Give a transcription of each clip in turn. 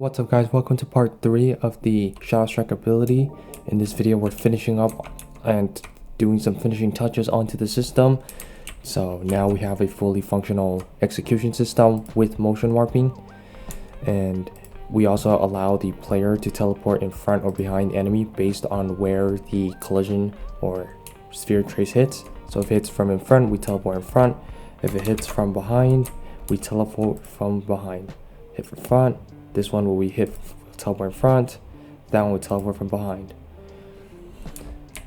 What's up guys, welcome to part 3 of the Shadow Strike ability. In this video we're finishing up and doing some finishing touches onto the system. So now we have a fully functional execution system with motion warping, and we also allow the player to teleport in front or behind the enemy based on where the collision or sphere trace hits. So if it hits from in front, we teleport in front. If it hits from behind, we teleport from behind. Hit from front, this one will we hit teleport in front, that one will teleport from behind.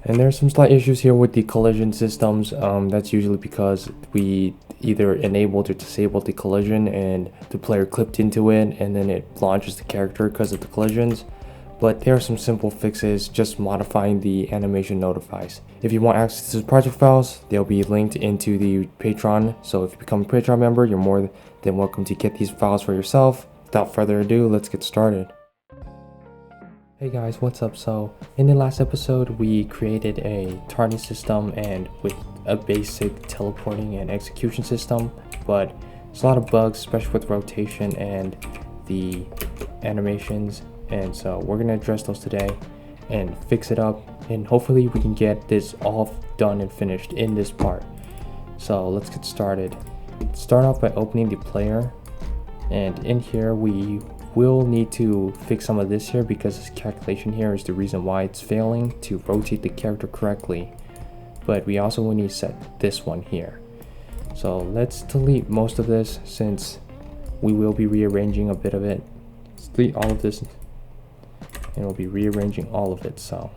And there's some slight issues here with the collision systems. That's usually because we either enabled or disabled the collision and the player clipped into it and then it launches the character because of the collisions. But there are some simple fixes, just modifying the animation notifies. If you want access to the project files, they'll be linked into the Patreon. So if you become a Patreon member, you're more than welcome to get these files for yourself. Without further ado, let's get started. Hey guys, what's up? So in the last episode we created a targeting system and with a basic teleporting and execution system, but there's a lot of bugs, especially with rotation and the animations, and so we're going to address those today and fix it up, and hopefully we can get this all done and finished in this part. So let's get started. Start off by opening the player, and in here we will need to fix some of this here because this calculation here is the reason why it's failing to rotate the character correctly. But we also will need to set this one here. So let's delete most of this since we will be rearranging a bit of it. Let's delete all of this and we'll be rearranging all of it. So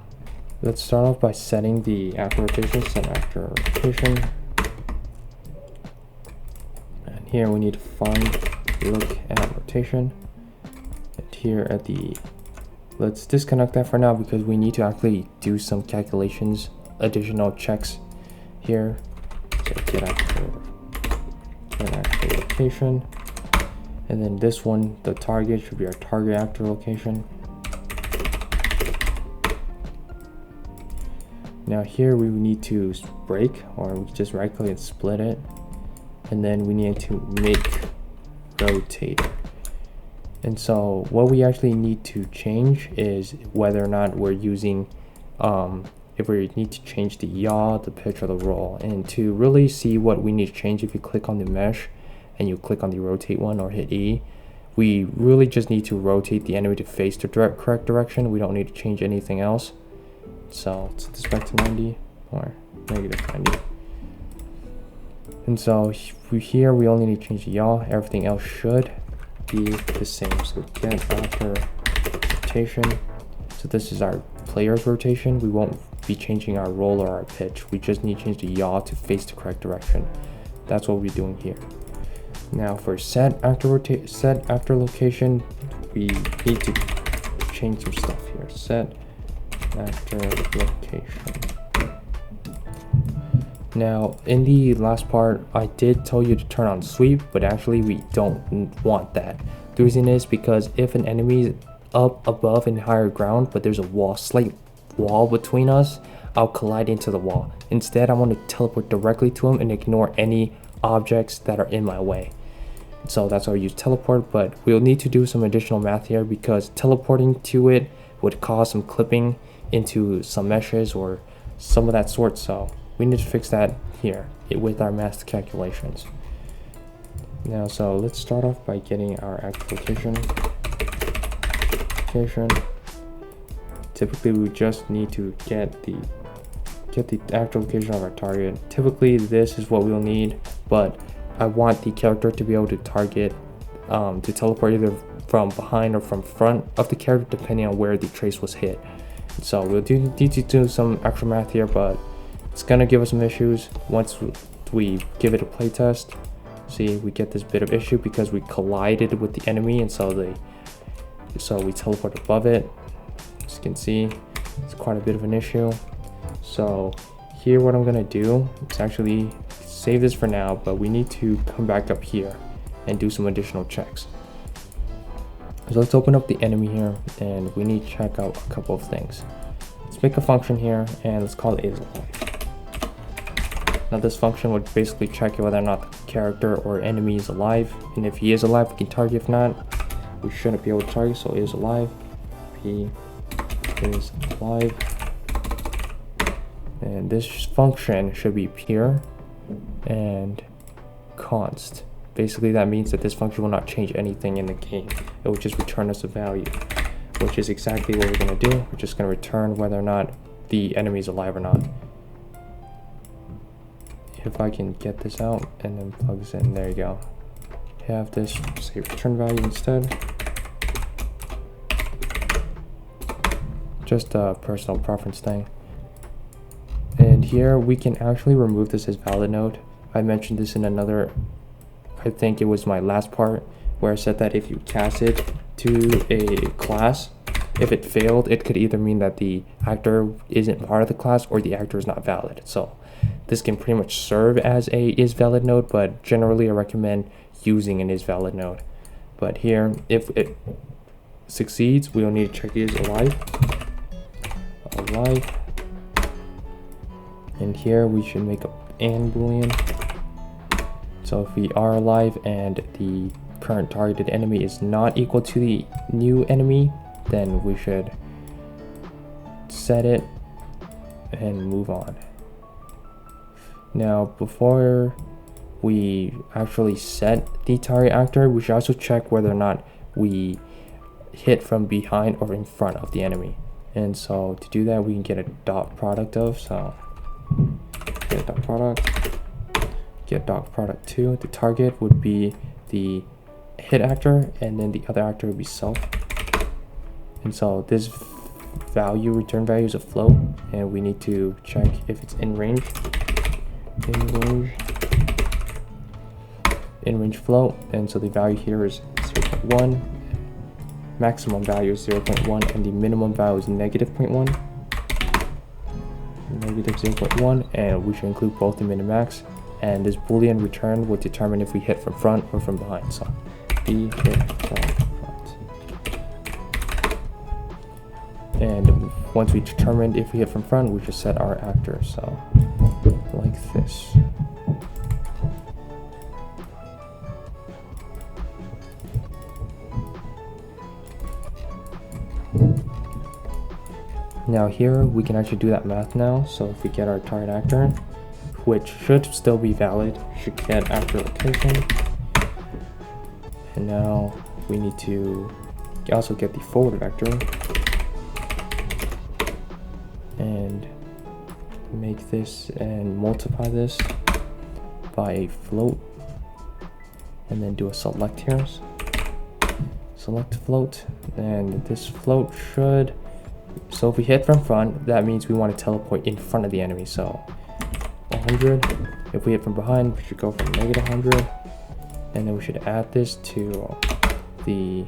let's start off by setting the actor rotation, set actor rotation. And here we need to find look at rotation. Here at the, let's disconnect that for now because we need to actually do some calculations, additional checks here. So get actor location, and then this one, the target, should be our target actor location. Now here we need to break, or we just right click and split it, and then we need to make rotate. And so what we actually need to change is whether or not we're using, if we need to change the yaw, the pitch, or the roll. And to really see what we need to change, if you click on the mesh and you click on the rotate one or hit E, we really just need to rotate the enemy to face the correct direction. We don't need to change anything else. So set this back to 90 or -90. And so here we only need to change the yaw. Everything else should be the same. So get actor rotation. So this is our player's rotation. We won't be changing our roll or our pitch. We just need to change the yaw to face the correct direction. That's what we're doing here. Now for set actor location, we need to change some stuff here. Set actor location. Now in the last part I did tell you to turn on sweep, but actually we don't want that. The reason is because if an enemy is up above in higher ground but there's a slight wall between us, I'll collide into the wall. Instead I want to teleport directly to him and ignore any objects that are in my way. So that's why I use teleport, but we'll need to do some additional math here because teleporting to it would cause some clipping into some meshes or some of that sort. So we need to fix that here with our math calculations. Now, so let's start off by getting our actor location. Typically, we just need to get the actor location of our target. Typically, this is what we'll need, but I want the character to be able to target, to teleport either from behind or from front of the character, depending on where the trace was hit. So we'll need to do some extra math here, but it's gonna give us some issues once we give it a playtest. See, we get this bit of issue because we collided with the enemy, and so we teleport above it. As you can see, it's quite a bit of an issue. So here what I'm gonna do is actually save this for now, but we need to come back up here and do some additional checks. So let's open up the enemy here and we need to check out a couple of things. Let's make a function here and let's call it is alive. Now this function would basically check whether or not the character or enemy is alive, and if he is alive we can target, if not we shouldn't be able to target, so is alive, P is alive. And this function should be pure and const. Basically that means that this function will not change anything in the game. It will just return us a value, which is exactly what we're going to do. We're just going to return whether or not the enemy is alive or not. If I can get this out and then plug this in, there you go. Have this say return value instead. Just a personal preference thing. And here we can actually remove this as valid node. I mentioned this in another, I think it was my last part, where I said that if you cast it to a class, if it failed, it could either mean that the actor isn't part of the class or the actor is not valid. So this can pretty much serve as a is valid node, but generally I recommend using an is valid node. But here, if it succeeds, we don't need to check is alive. Alive. And here we should make an and boolean. So if we are alive and the current targeted enemy is not equal to the new enemy, then we should set it and move on. Now, before we actually set the target actor, we should also check whether or not we hit from behind or in front of the enemy. And so to do that, we can get a dot product of, so get dot product, get dot product 2. The target would be the hit actor, and then the other actor would be self. And so this value, return value, is a float, and we need to check if it's in range. In range float, and so the value here is 0.1, maximum value is 0.1, and the minimum value is -0.1. -0.1, and we should include both the min and max. And this boolean return will determine if we hit from front or from behind. So B hit from front. And once we determined if we hit from front, we just set our actor. So like this. Now here we can actually do that math now. So if we get our target actor, which should still be valid, should get actor location. And now we need to also get the forward vector and make this and multiply this by a float, and then do a select here. Select float, and this float should, so if we hit from front, that means we want to teleport in front of the enemy. So 100. If we hit from behind, we should go from -100, and then we should add this to the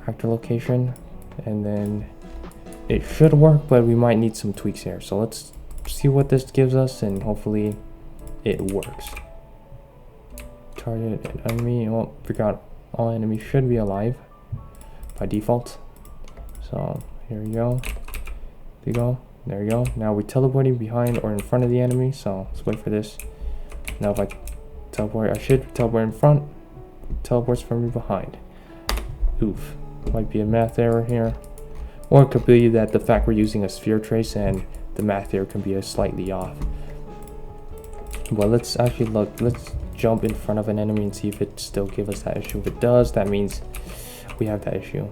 actor location, and then it should work, but we might need some tweaks here. So let's see what this gives us, and hopefully it works. Target an enemy. Oh, forgot, all enemies should be alive by default. So here we go. There you go. There we go. Now we're teleporting behind or in front of the enemy, so let's wait for this. Now if I teleport, I should teleport in front. Teleports from behind. Oof. Might be a math error here. Or it could be that the fact we're using a sphere trace and the math error can be slightly off. Well, let's actually look. Let's jump in front of an enemy and see if it still gives us that issue. If it does, that means we have that issue.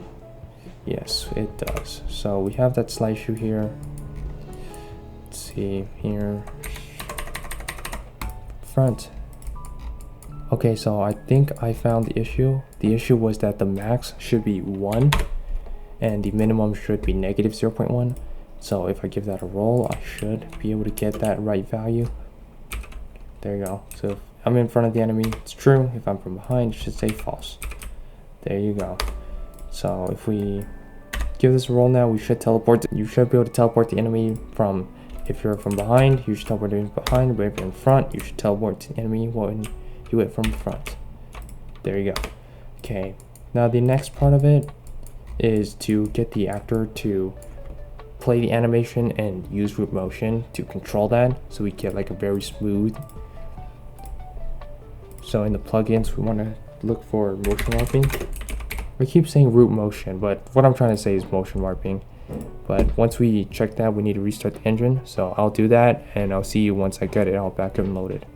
Yes, it does. So we have that slight issue here. Let's see here. Front. Okay, so I think I found the issue. The issue was that the max should be 1 and the minimum should be -0.1. So if I give that a roll, I should be able to get that right value. There you go. So if I'm in front of the enemy, it's true. If I'm from behind, it should say false. There you go. So if we give this a roll now, we should teleport. You should be able to teleport the enemy from, if you're from behind, you should teleport it behind, but if you're in front, you should teleport the enemy when you hit from front. There you go. Okay, now the next part of it is to get the actor to play the animation and use root motion to control that, so we get like a very smooth. So in the plugins, we want to look for motion warping. I keep saying root motion, but what I'm trying to say is motion warping. But once we check that, we need to restart the engine. So I'll do that, and I'll see you once I get it all back and loaded.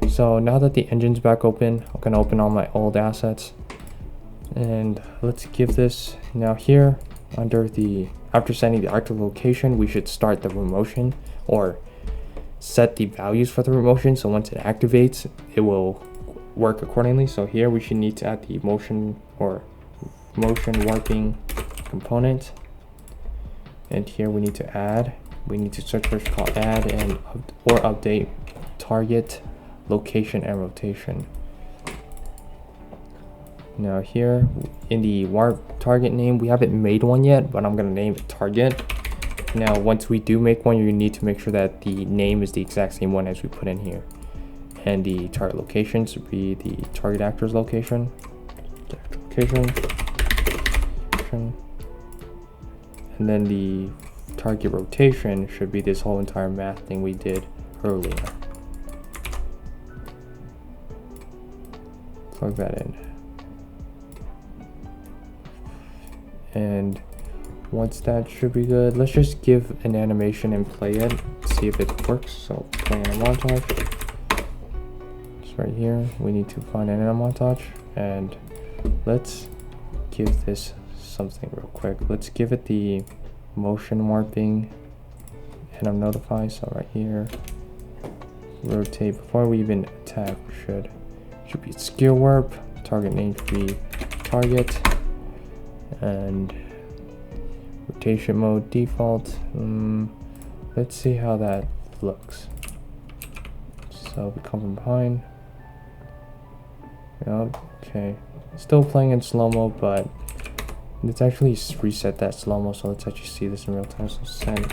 So now that the engine's back open, I'm gonna open all my old assets. And let's give this, now here, under the, after setting the active location, we should start the root motion, or set the values for the root motion. So once it activates, it will work accordingly. So here we should need to add the motion or motion warping component. And here we need to search for called add and or update target location and rotation. Now here in the warp target name, we haven't made one yet, but I'm gonna name it target. Now once we do make one, you need to make sure that the name is the exact same one as we put in here. And the target location should be the target actor's location. And then the target rotation should be this whole entire math thing we did earlier. Plug that in. And once that should be good, let's just give an animation and play it, see if it works. So playing a montage. Just right here, we need to find an montage, and let's give this something real quick. Let's give it the motion warping and I'm notified. So right here, rotate. Before we even attack, should be skill warp. Target name should be target, and rotation mode default. Let's see how that looks. So we come from behind. Yep, okay. Still playing in slow-mo, but let's actually reset that slow-mo, so let's actually see this in real time. So send.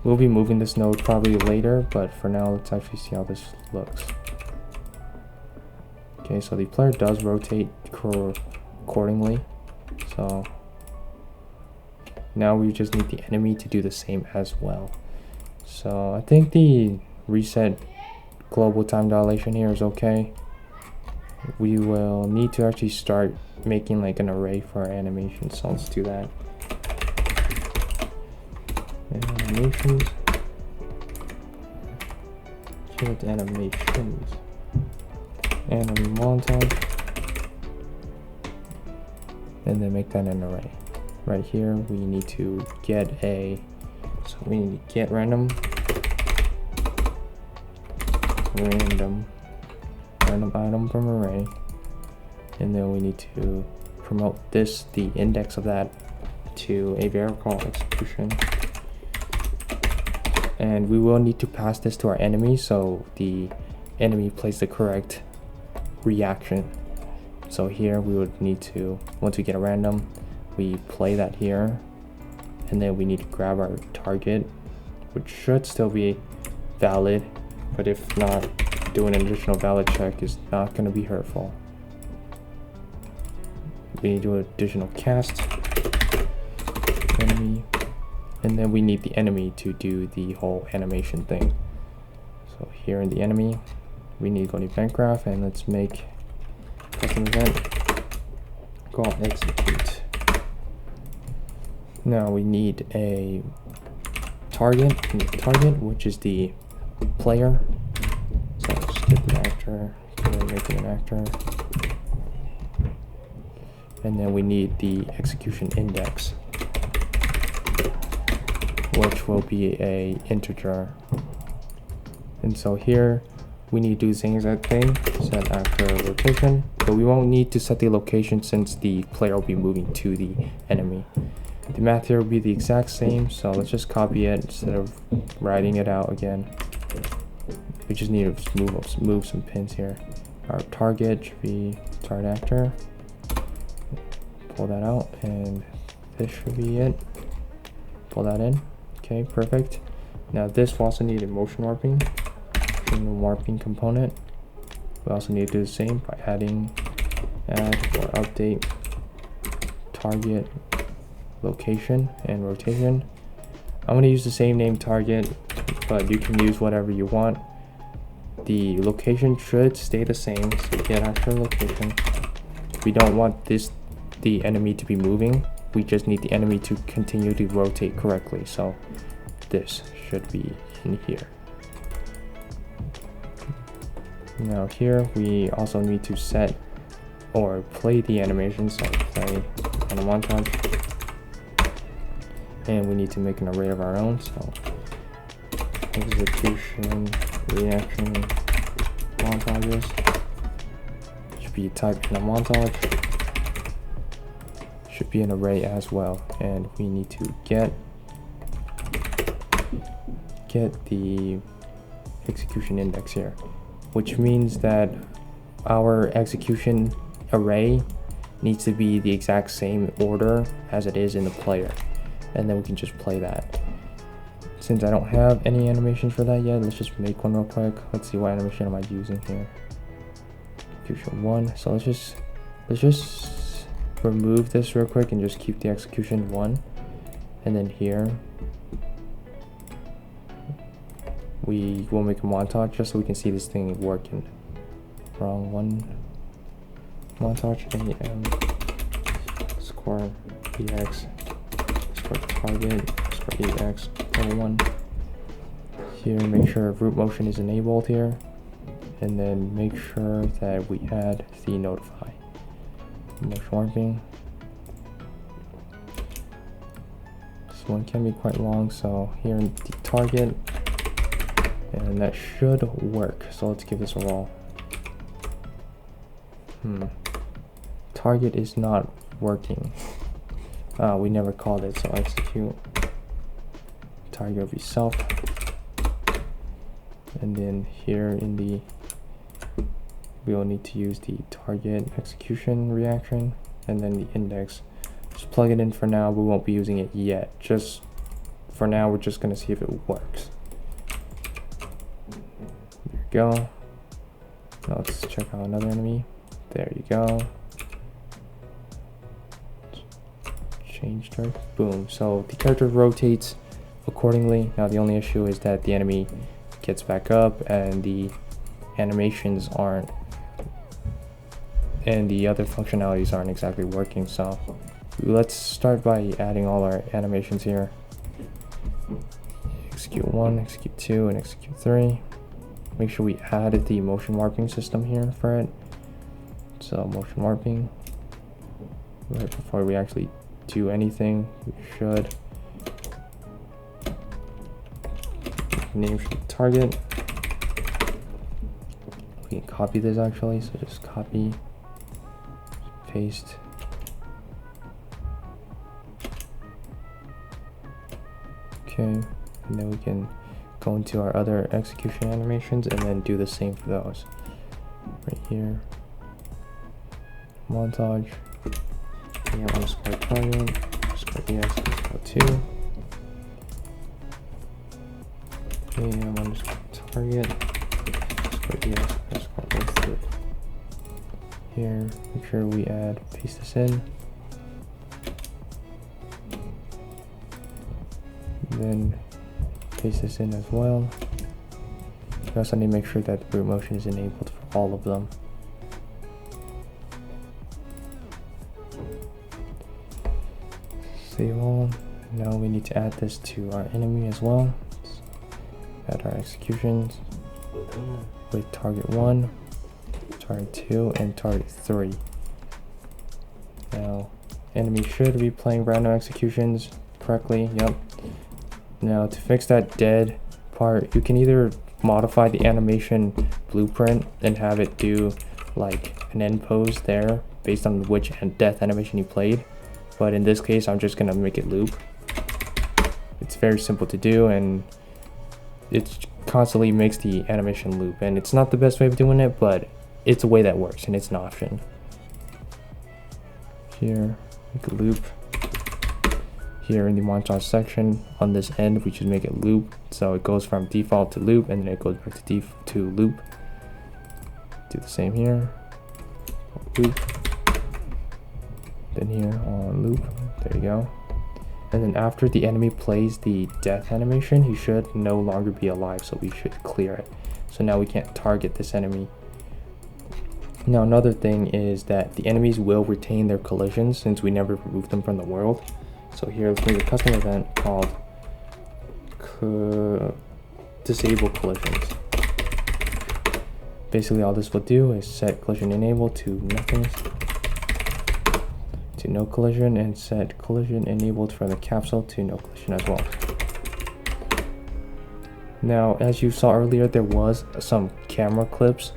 We'll be moving this node probably later, but for now, let's actually see how this looks. Okay, so the player does rotate accordingly. So now we just need the enemy to do the same as well. So I think the reset global time dilation here is okay. We will need to actually start making like an array for our animation, so let's do that. Animations. Get animations. And montage. And then make that an array. Right here we need to get a, so we need to get random item from array, and then we need to promote this, the index of that, to a variable called execution, and we will need to pass this to our enemy so the enemy plays the correct reaction. So here we would need to, once we get a random, we play that here, and then we need to grab our target, which should still be valid, but if not, doing an additional valid check is not going to be hurtful. We need to do an additional cast enemy, and then we need the enemy to do the whole animation thing. So here in the enemy, we need to go to event graph, and let's make custom event called execute. Now we need a target, which is the player. So let's get the actor, make it an actor. And then we need the execution index, which will be a integer. And so here we need to do the same exact thing, set actor location, but we won't need to set the location since the player will be moving to the enemy. The math here will be the exact same, so let's just copy it instead of writing it out again. We just need to move some pins here. Our target should be target actor. Pull that out, and this should be it. Pull that in. Okay, perfect. Now this will also need a motion warping. In the warping component, we also need to do the same by adding add or update target location and rotation. I'm going to use the same name target, but you can use whatever you want. The location should stay the same, so get actor location, We don't want the enemy to be moving. We just need the enemy to continue to rotate correctly. So this should be in here. Now here we also need to set or play the animation. So play on a montage, and we need to make an array of our own. So execution, reaction, montages should be typed in a montage. Should be an array as well, and we need to get the execution index here, which means that our execution array needs to be the exact same order as it is in the player, and then we can just play that. Since I don't have any animations for that yet, let's just make one real quick. Let's see, what animation am I using here? Execution 1. So let's just remove this real quick and just keep the execution 1. And then here we will make a montage just so we can see this thing working. Wrong one. Montage AM score EX score target score EX 1. Here, make sure root motion is enabled here, and then make sure that we add the notify motion warping. This one can be quite long, so here in the target, and that should work. So let's give this a roll. Target is not working. We never called it, so execute. Target will be self, and then here in the we will need to use the target execution reaction, and then the index. Just plug it in for now. We won't be using it yet. Just for now, we're just gonna see if it works. There you go. Now let's check out another enemy. There you go. Change target. Boom. So the character rotates accordingly. Now the only issue is that the enemy gets back up and the animations aren't, and the other functionalities aren't exactly working. So let's start by adding all our animations here. Execute 1, execute 2, and execute 3. Make sure we added the motion warping system here for it. So motion warping, right before we actually do anything, we should name should be target. We can copy this actually, so just copy, paste. Okay, and then we can go into our other execution animations and then do the same for those. Right here, montage, AM underscore target, underscore EX underscore 2. AM underscore target, underscore EX underscore 3. Here, make sure we paste this in. Then paste this in as well. We also need to make sure that the root motion is enabled for all of them. Save all. Now we need to add this to our enemy as well. Let's add our executions with target 1, target 2, and target 3. Now, enemy should be playing random executions correctly. Yep. Now to fix that dead part, you can either modify the animation blueprint and have it do like an end pose there based on which death animation you played, but in this case I'm just gonna make it loop. It's very simple to do, and it constantly makes the animation loop, and it's not the best way of doing it, but it's a way that works and it's an option. Here, make a loop. Here in the montage section on this end, we should make it loop, so it goes from default to loop and then it goes back to loop. Do the same here, loop, then here on loop. There you go. And then after the enemy plays the death animation, he should no longer be alive, so we should clear it. So now we can't target this enemy. Now another thing is that the enemies will retain their collisions since we never removed them from the world. So here, let's make a custom event called disable collisions. Basically all this will do is set collision enable to nothing, to no collision, and set collision enabled for the capsule to no collision as well. Now, as you saw earlier, there was some camera clips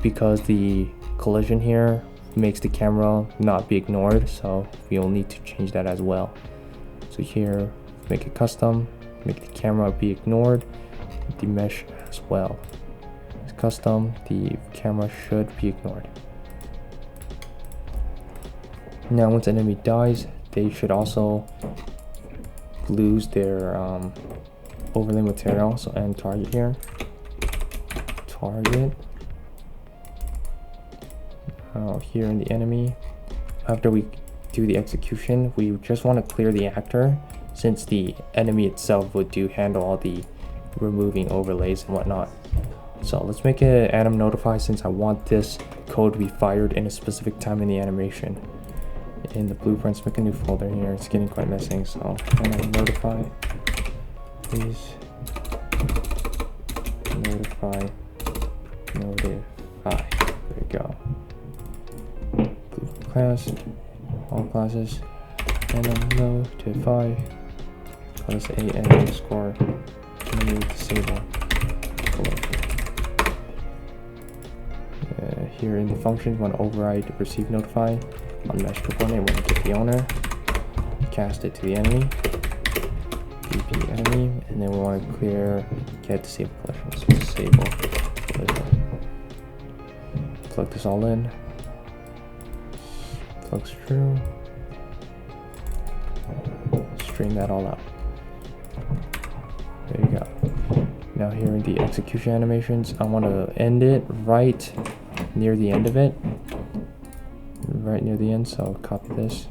because the collision here makes the camera not be ignored, so we'll need to change that as well. So here, make it custom, make the camera be ignored, the mesh as well. It's custom, the camera should be ignored. Now once an enemy dies, they should also lose their overlay material. So end target here, target. Here in the enemy, after we do the execution, we just want to clear the actor since the enemy itself would handle all the removing overlays and whatnot. So let's make it anim notify since I want this code to be fired in a specific time in the animation. In the blueprints, make a new folder here. It's getting quite messy, so anim notify. Please notify. There we go. Class, all classes, anim notify. Call this an underscore enemy disable. Here in the functions, we want to override receive notify on mesh component. We want to get the owner, cast it to the enemy, BP enemy, and then we want to clear get disable collision. So disable collision. Plug this all in. Plugs true. String that all out. There you go. Now here in the execution animations, I want to end it right near the end of it. Right near the end, so copy this.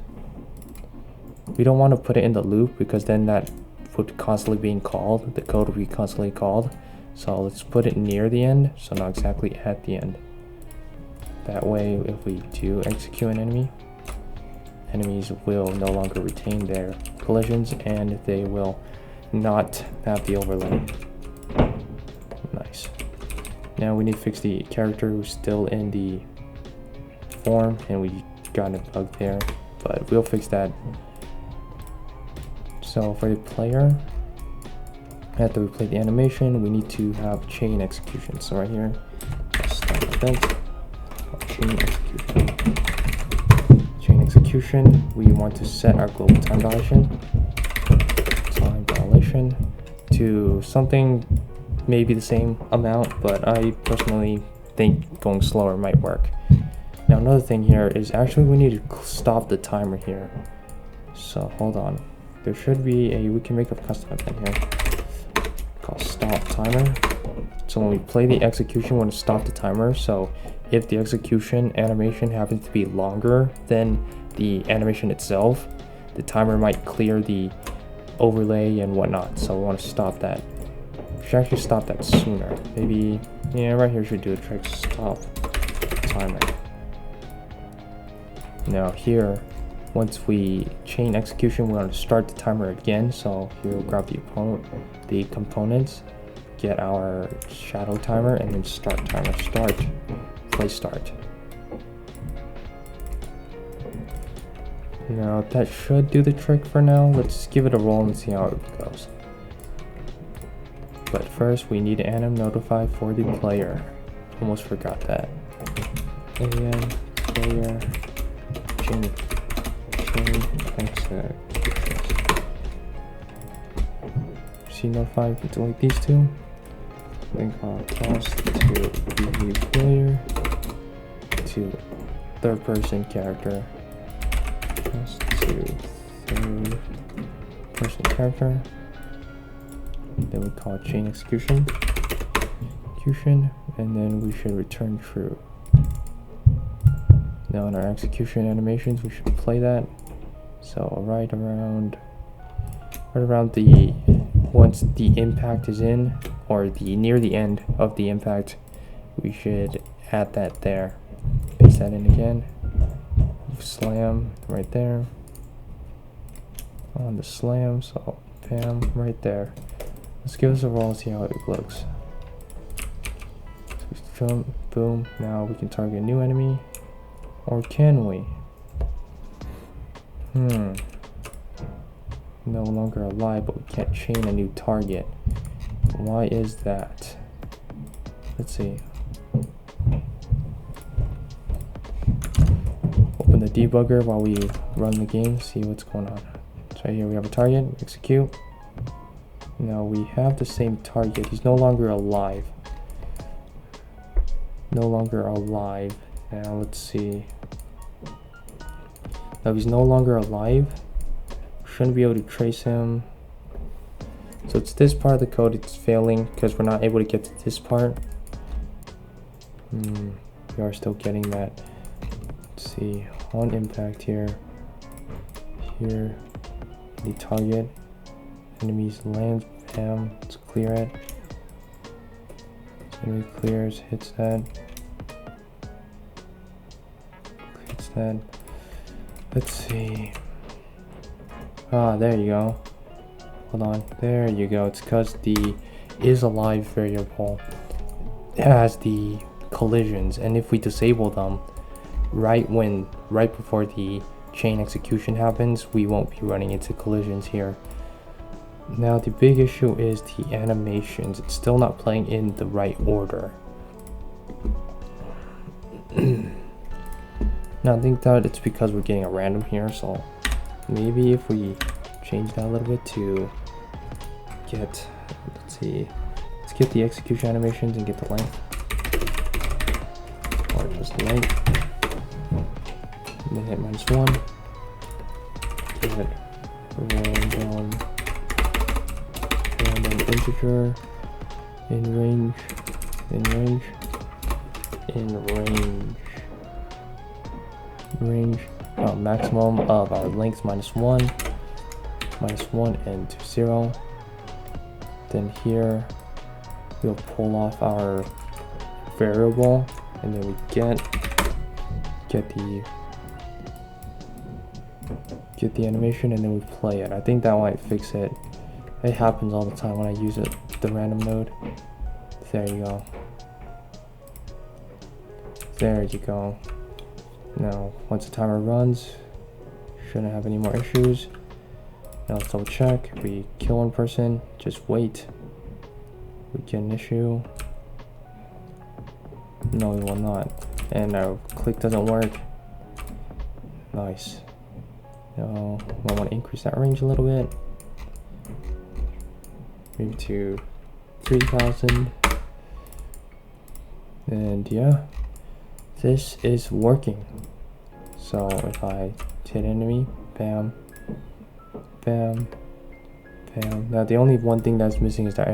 We don't want to put it in the loop because then that would constantly being called. The code would be constantly called. So let's put it near the end, so not exactly at the end. That way, if we do execute an enemy, enemies will no longer retain their collisions and they will not have the overlay. Nice. Now we need to fix the character who's still in the form and we got a bug there, but we'll fix that. So for the player, after we play the animation, we need to have chain execution. So right here, start event, chain execution. Chain execution, we want to set our global time dilation to something maybe the same amount, but I personally think going slower might work. Now another thing here is actually we need to stop the timer here. So hold on, there should be we can make a custom event here called stop timer. So when we play the execution, we want to stop the timer. So if the execution animation happens to be longer than the animation itself, the timer might clear the overlay and whatnot. So we want to stop that. We should actually stop that sooner. Maybe, yeah, right here should do a trick. Stop timer. Now here, once we chain execution, we want to start the timer again. So here we'll grab the components, get our shadow timer, and then start timer. Start, play start. Now that should do the trick for now. Let's give it a roll and see how it goes. But first we need anim notify for the player. Almost forgot that. Anim player chain executions. See notify, we can delete these two. Then call toss to BV player to third person character. Toss to third person character. Then we call chain execution, and then we should return true. Now in our execution animations, we should play that. So right around the once the impact is in, or near the end of the impact, we should add that there. Paste that in again. Slam right there. On the slam, so bam, right there. Let's give us a roll and see how it looks. So jump, boom. Now we can target a new enemy. Or can we? No longer alive, but we can't chain a new target. Why is that? Let's see. Open the debugger while we run the game, see what's going on. So right here we have a target, execute. Now we have the same target. He's no longer alive. No longer alive. Now let's see. Now he's no longer alive. Shouldn't be able to trace him. So it's this part of the code it's failing because we're not able to get to this part. We are still getting that. Let's see, on impact here. Here, the target. Enemies land, bam, let's clear it. Enemy clears, hits that. Hits that. Let's see. Ah, there you go. Hold on, there you go. It's because the is alive variable has the collisions, and if we disable them right before the chain execution happens, we won't be running into collisions here. Now the big issue is the animations. It's still not playing in the right order. Now I think that it's because we're getting a random here, so maybe if we change that a little bit to get, let's see, let's get the execution animations and get the length, or just length, and then hit -1, give it random integer, in range, maximum of our length -1, and to 0. Then here we'll pull off our variable, and then we get the animation, and then we play it. I think that might fix it. It happens all the time when I use it, the random mode. There you go. There you go. Now, once the timer runs, shouldn't have any more issues. Now let's double check. If we kill one person, just wait. We get an issue. No, we will not. And our click doesn't work. Nice. Now, I want to increase that range a little bit. Maybe to 3000. And yeah, this is working. So if I hit enemy, bam, bam, bam. Now the only one thing that's missing is that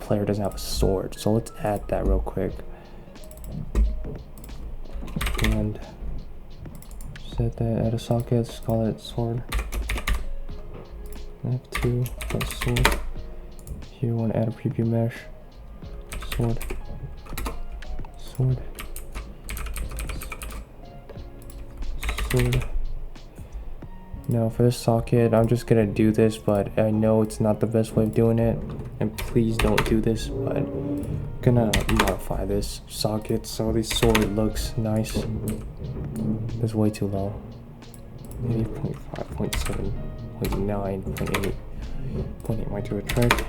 player doesn't have a sword. So let's add that real quick. And set that at a socket. Let's call it sword. F2 plus sword. Here we want to add a preview mesh. Sword. Sword. Sword. Now for this socket, I'm just gonna do this, but I know it's not the best way of doing it, and please don't do this, but I'm gonna modify this socket so this sword looks nice. It's way too low. Maybe 0.5, 0.7, 0.9, 0.8. 0.8 might do a trick.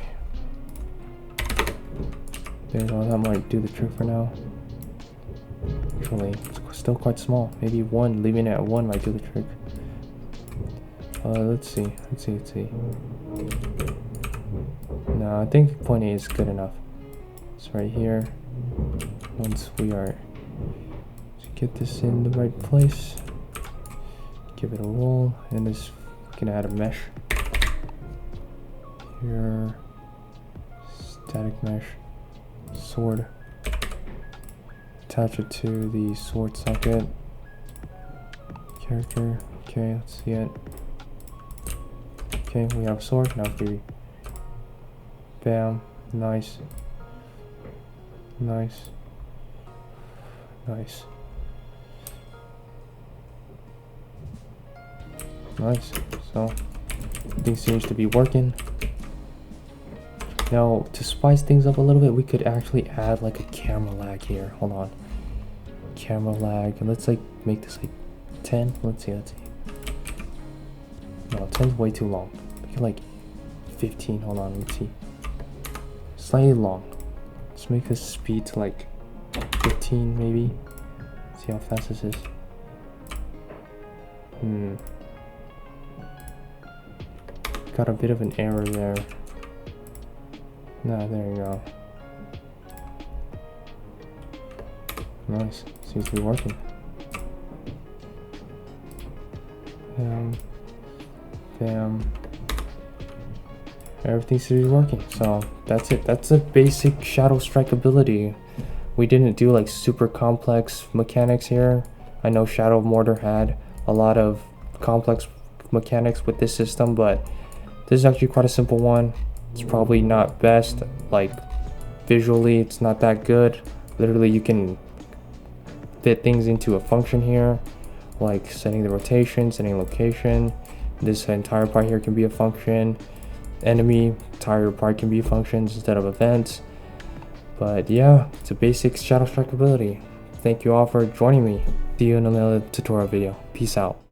There's all that might do the trick for now. Actually, it's still quite small. Maybe 1, leaving it at 1 might do the trick. Let's see. No, I think 0.8 is good enough. It's right here. Once we are to get this in the right place, give it a roll, and this gonna add a mesh. Here, static mesh, sword. Attach it to the sword socket. Character. Okay, let's see it. Okay, we have a sword. Now we bam, nice. Nice. So everything seems to be working. Now, to spice things up a little bit, we could actually add like a camera lag here. Hold on. Camera lag. And let's like make this like 10. Let's see. No, 10's way too long. Make it like 15. Hold on. Let's see. Slightly long. Let's make this speed to like 15 maybe. See how fast this is. Got a bit of an error there. Nah, there you go. Nice. Seems to be working. Bam. Everything seems to be working. So that's it. That's a basic Shadow Strike ability. We didn't do like super complex mechanics here. I know Shadow of Mordor had a lot of complex mechanics with this system, but this is actually quite a simple one. It's probably not best, like visually it's not that good. Literally you can fit things into a function here, like setting the rotation, setting location. This entire part here can be a function. Enemy entire part can be functions instead of events. But yeah, it's a basic Shadow Strike ability. Thank you all for joining me. See you in another tutorial video. Peace out.